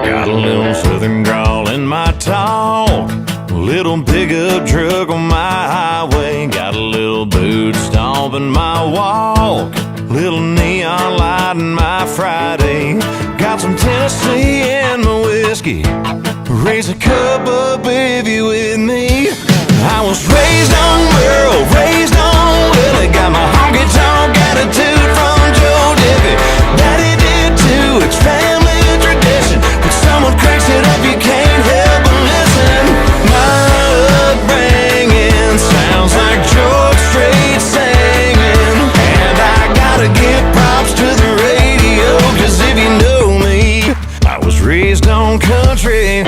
Got a little southern drawl in my talk, a little pickup truck on my highway. Got a little boot stomp in my walk, little neon light in my Friday. Got some Tennessee in my whiskey, raise a cup up if you with me. I was raised on Merle, raised on Willie, got my honky tonk attitude from Joe Diffie. Daddy did too, it's family tradition. When someone cracks it up, you can't help but listen. My upbringing sounds like George Strait singing, and I gotta give props to the radio, 'cause if you know me, I was raised on country.